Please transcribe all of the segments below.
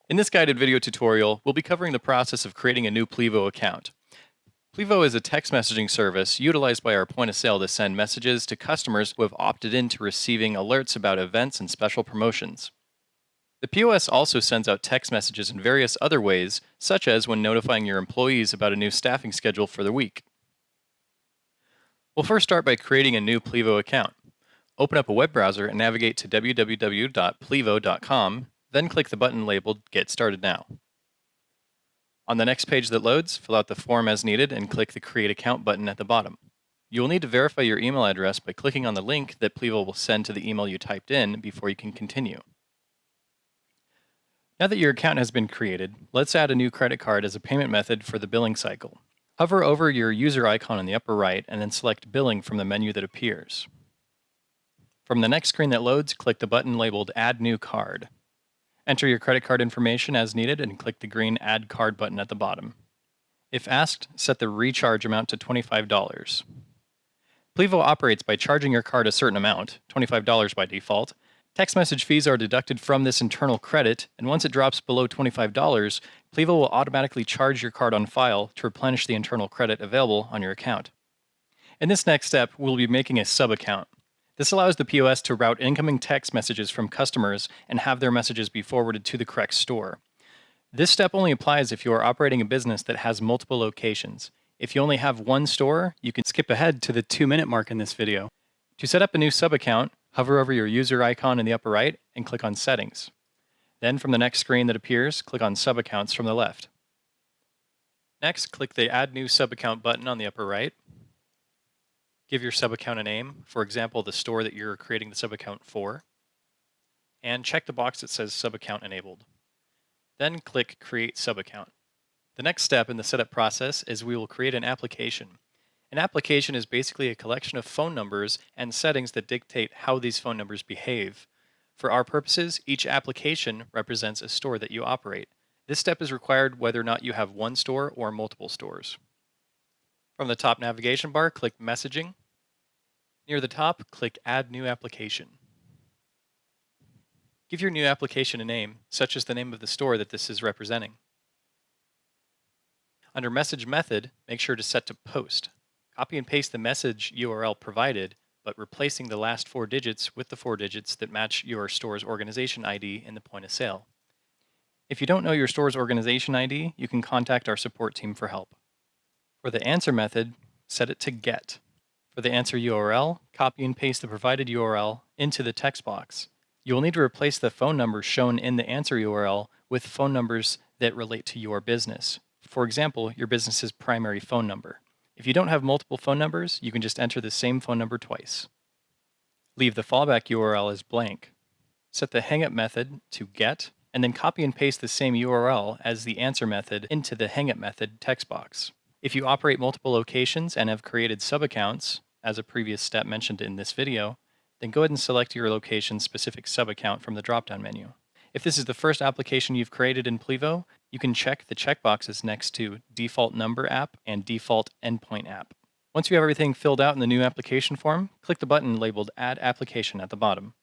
In this guided video tutorial, we'll be covering the process of creating a new Plivo account. Plivo is a text messaging service utilized by our point of sale to send messages to customers who have opted in to receiving alerts about events and special promotions. The POS also sends out text messages in various other ways, such as when notifying your employees about a new staffing schedule for the week. We'll first start by creating a new Plivo account. Open up a web browser and navigate to www.plivo.com, then click the button labeled Get Started Now. On the next page that loads, fill out the form as needed and click the Create Account button at the bottom. You will need to verify your email address by clicking on the link that Plivo will send to the email you typed in before you can continue. Now that your account has been created, let's add a new credit card as a payment method for the billing cycle. Hover over your user icon in the upper right and then select Billing from the menu that appears. From the next screen that loads, click the button labeled Add New Card. Enter your credit card information as needed and click the green Add Card button at the bottom. If asked, set the recharge amount to $25. Plivo operates by charging your card a certain amount, $25 by default. Text message fees are deducted from this internal credit, and once it drops below $25, Plivo will automatically charge your card on file to replenish the internal credit available on your account. In this next step, we'll be making a sub-account. This allows the POS to route incoming text messages from customers and have their messages be forwarded to the correct store. This step only applies if you are operating a business that has multiple locations. If you only have one store, you can skip ahead to the 2-minute mark in this video. To set up a new sub-account, hover over your user icon in the upper right and click on Settings. Then from the next screen that appears, click on Sub-accounts from the left. Next, click the Add New Sub-account button on the upper right. Give your sub-account a name, for example, the store that you're creating the sub-account for, and check the box that says Sub-account Enabled. Then click Create Sub-account. The next step in the setup process is we will create an application. An application is basically a collection of phone numbers and settings that dictate how these phone numbers behave. For our purposes, each application represents a store that you operate. This step is required whether or not you have one store or multiple stores. From the top navigation bar, click Messaging. Near the top, click Add New Application. Give your new application a name, such as the name of the store that this is representing. Under Message Method, make sure to set to Post. Copy and paste the message URL provided, but replacing the last 4 digits with the 4 digits that match your store's organization ID in the point of sale. If you don't know your store's organization ID, you can contact our support team for help. For the answer method, set it to Get. For the answer URL, copy and paste the provided URL into the text box. You will need to replace the phone numbers shown in the answer URL with phone numbers that relate to your business. For example, your business's primary phone number. If you don't have multiple phone numbers, you can just enter the same phone number twice. Leave the fallback URL as blank. Set the hangup method to Get, and then copy and paste the same URL as the answer method into the hangup method text box. If you operate multiple locations and have created sub-accounts, as a previous step mentioned in this video, then go ahead and select your location's specific sub-account from the drop-down menu. If this is the first application you've created in Plivo, you can check the checkboxes next to Default Number App and Default Endpoint App. Once you have everything filled out in the new application form, click the button labeled Add Application at the bottom.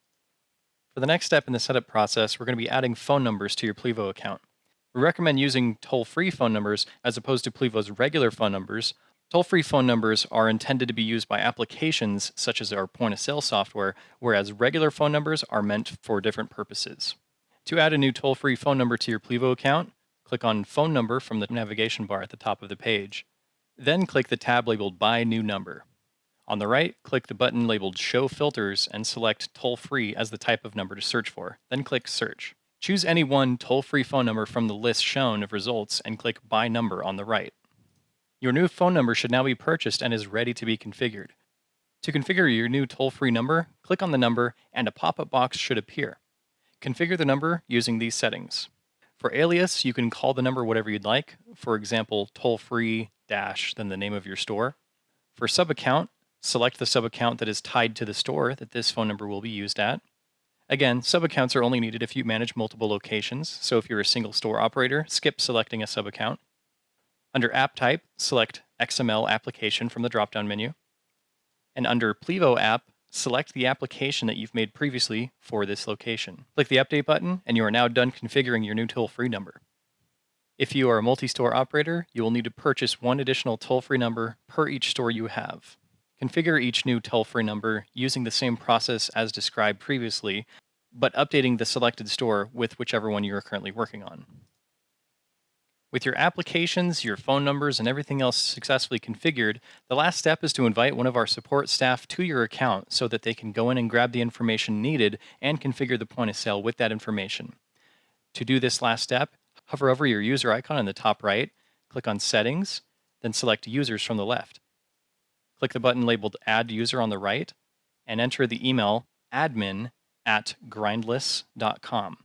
For the next step in the setup process, we're going to be adding phone numbers to your Plivo account. We recommend using toll-free phone numbers as opposed to Plivo's regular phone numbers. Toll-free phone numbers are intended to be used by applications such as our point-of-sale software, whereas regular phone numbers are meant for different purposes. To add a new toll-free phone number to your Plivo account, click on Phone Number from the navigation bar at the top of the page. Then click the tab labeled Buy New Number. On the right, click the button labeled Show Filters and select Toll-free as the type of number to search for. Then click Search. Choose any one toll-free phone number from the list shown of results and click Buy Number on the right. Your new phone number should now be purchased and is ready to be configured. To configure your new toll-free number, click on the number and a pop-up box should appear. Configure the number using these settings. For alias, you can call the number whatever you'd like, for example, toll-free dash, then the name of your store. For sub-account, select the sub-account that is tied to the store that this phone number will be used at. Again, sub-accounts are only needed if you manage multiple locations, so if you're a single store operator, skip selecting a sub-account. Under App Type, select XML Application from the drop-down menu. And under Plivo App, Select the application that you've made previously for this location. Click the Update button, and you are now done configuring your new toll-free number. If you are a multi-store operator, you will need to purchase one additional toll-free number per each store you have. Configure each new toll-free number using the same process as described previously, but updating the selected store with whichever one you are currently working on. With your applications, your phone numbers, and everything else successfully configured, the last step is to invite one of our support staff to your account so that they can go in and grab the information needed and configure the point of sale with that information. To do this last step, hover over your user icon in the top right, click on Settings, then select Users from the left. Click the button labeled Add User on the right, and enter the email admin@grindless.com.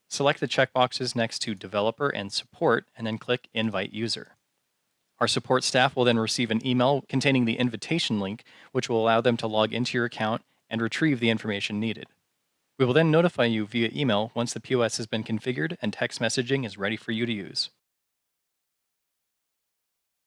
Select the checkboxes next to Developer and Support, and then click Invite User. Our support staff will then receive an email containing the invitation link, which will allow them to log into your account and retrieve the information needed. We will then notify you via email once the POS has been configured and text messaging is ready for you to use.